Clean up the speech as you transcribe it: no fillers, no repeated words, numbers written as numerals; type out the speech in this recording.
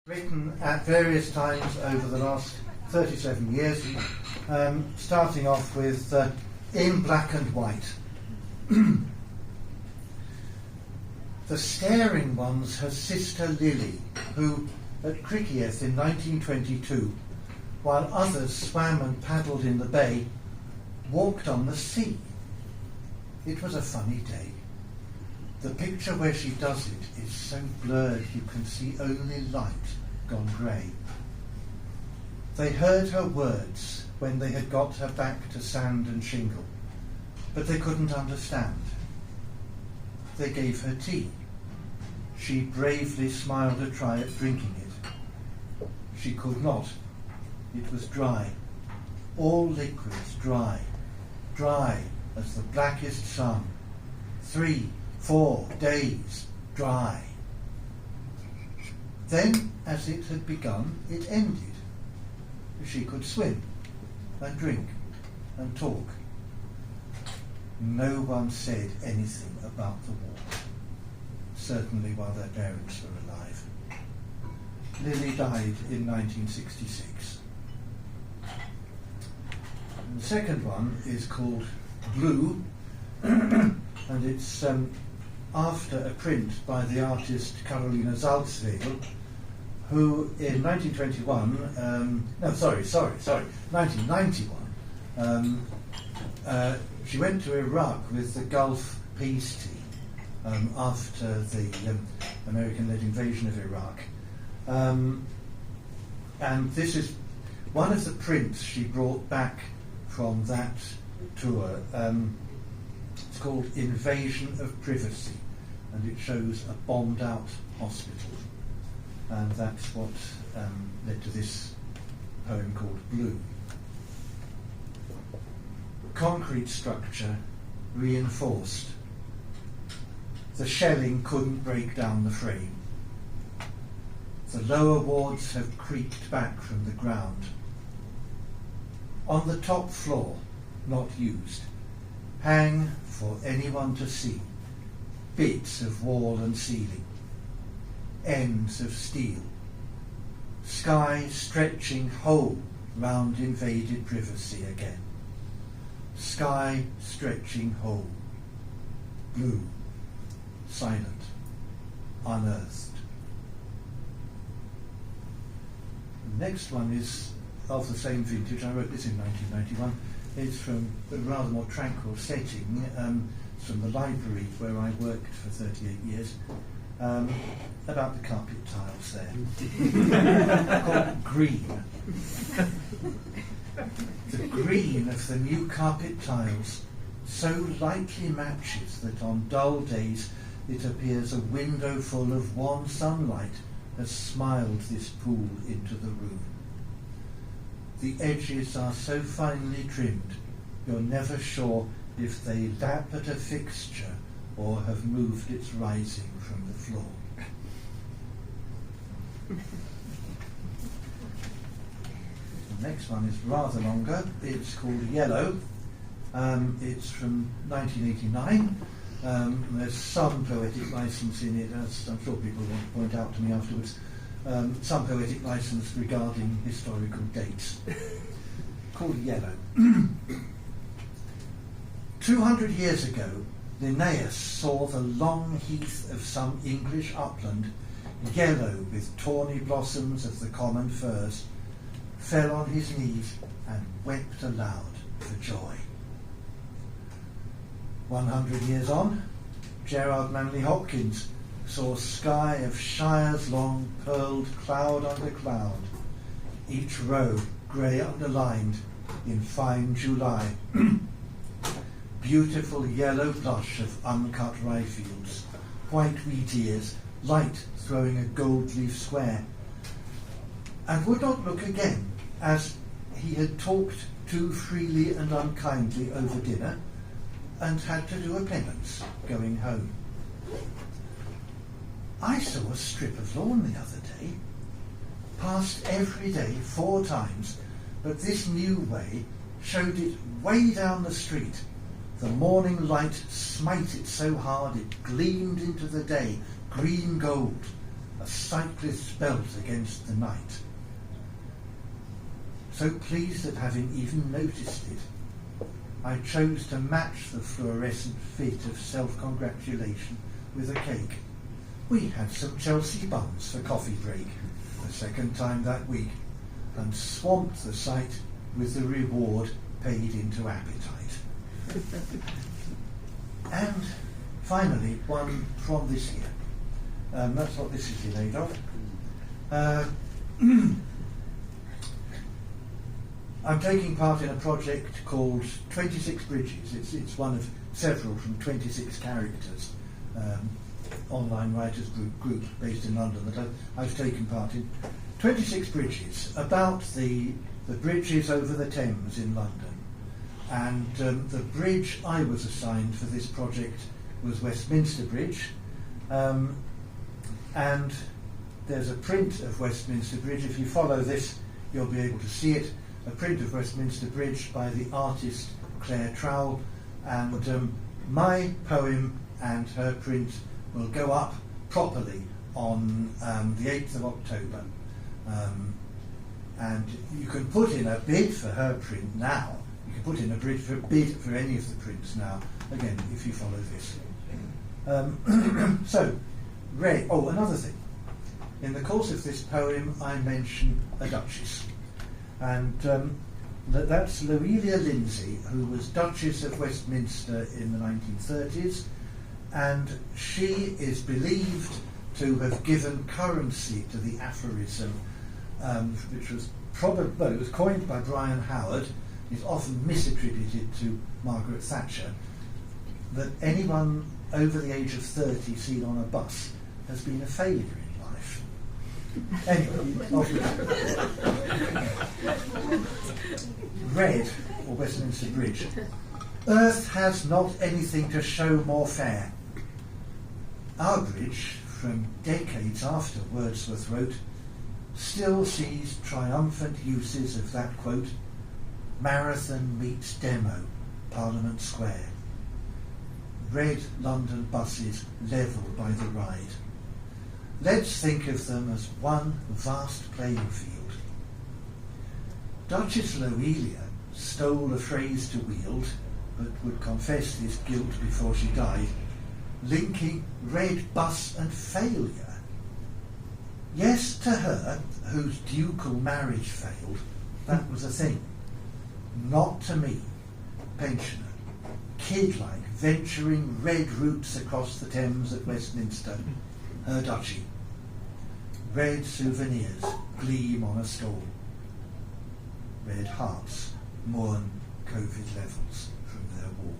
Written at various times over the last 37 years, starting off with In Black and White. The staring one's her sister Lily, who, at Criccieth in 1922, while others swam and paddled in the bay, walked on the sea. It was a funny day. The picture where she does it is so blurred you can see only light gone grey. They heard her words when they had got her back to sand and shingle, but they couldn't understand. They gave her tea. She bravely smiled a try at drinking it. She could not. It was dry. All liquids dry. Dry as the blackest sun. 3, 4 days dry. Then, as it had begun, it ended. She could swim and drink and talk. No one said anything about the war, certainly while their parents were alive. Lily died in 1966. And the second one is called Blue, and it's after a print by the artist Carolina Salzwedel, who in 1991, she went to Iraq with the Gulf peace team after the American-led invasion of Iraq. And this is one of the prints she brought back from that tour. It's called Invasion of Privacy, and it shows a bombed-out hospital. And that's what led to this poem called Blue. Concrete structure reinforced. The shelling couldn't break down the frame. The lower wards have creaked back from the ground. On the top floor, not used, hang for anyone to see bits of wall and ceiling, ends of steel, sky stretching whole round invaded privacy again, sky stretching whole, blue, silent, unearthed. The next one is of the same vintage. I wrote this in 1991. It's from a rather more tranquil setting. It's from the library where I worked for 38 years. About the carpet tiles there. Called Green. The green of the new carpet tiles so lightly matches that on dull days it appears a window full of warm sunlight has smiled this pool into the room. The edges are so finely trimmed, you're never sure if they lap at a fixture or have moved its rising from the floor. The next one is rather longer. It's called Yellow. It's from 1989. There's some poetic license in it, as I'm sure people want to point out to me afterwards. Some poetic license regarding historical dates. Called Yellow. 200 years ago, Linnaeus saw the long heath of some English upland, yellow with tawny blossoms of the common furze, fell on his knees and wept aloud for joy. 100 years on, Gerard Manley Hopkins saw sky of shires long pearled cloud under cloud, each row grey underlined in fine July. Beautiful yellow blush of uncut rye fields, white wheat ears, light throwing a gold leaf square, and would not look again, as he had talked too freely and unkindly over dinner, and had to do a penance going home. I saw a strip of lawn the other day, passed every day 4 times, but this new way showed it way down the street. The morning light smite it so hard it gleamed into the day, green gold, a cyclist's belt against the night. So pleased at having even noticed it, I chose to match the fluorescent fit of self-congratulation with a cake. We had some Chelsea buns for coffee break, the second time that week, and swamped the site with the reward paid into appetite. And finally, one from this year. That's what this is in aid of. I'm taking part in a project called 26 Bridges. It's one of several from 26 characters, online writers group based in London that I've taken part in. 26 Bridges, about the bridges over the Thames in London. And the bridge I was assigned for this project was Westminster Bridge. And there's a print of Westminster Bridge. If you follow this, you'll be able to see it. A print of Westminster Bridge by the artist Clare Sansom, and my poem and her print will go up properly on the 8th of October. And you can put in a bid for her print now. You can put in a bid for any of the prints now, again, if you follow this. So, another thing. In the course of this poem, I mention a duchess. And that's Loelia Lindsay, who was Duchess of Westminster in the 1930s, and she is believed to have given currency to the aphorism, which was it was coined by Brian Howard, is often misattributed to Margaret Thatcher, that anyone over the age of 30 seen on a bus has been a failure in life. Anyway, Red, or Westminster Bridge. Earth has not anything to show more fair. Our bridge, from decades after Wordsworth wrote, still sees triumphant uses of that quote, Marathon meets Demo, Parliament Square. Red London buses level by the ride. Let's think of them as one vast playing field. Duchess Loelia stole a phrase to wield, but would confess this guilt before she died, linking red bus and failure. Yes, to her, whose ducal marriage failed, that was a thing. Not to me, pensioner, kid-like, venturing red routes across the Thames at Westminster, her duchy. Red souvenirs gleam on a stall. Red hearts mourn COVID levels from their wall.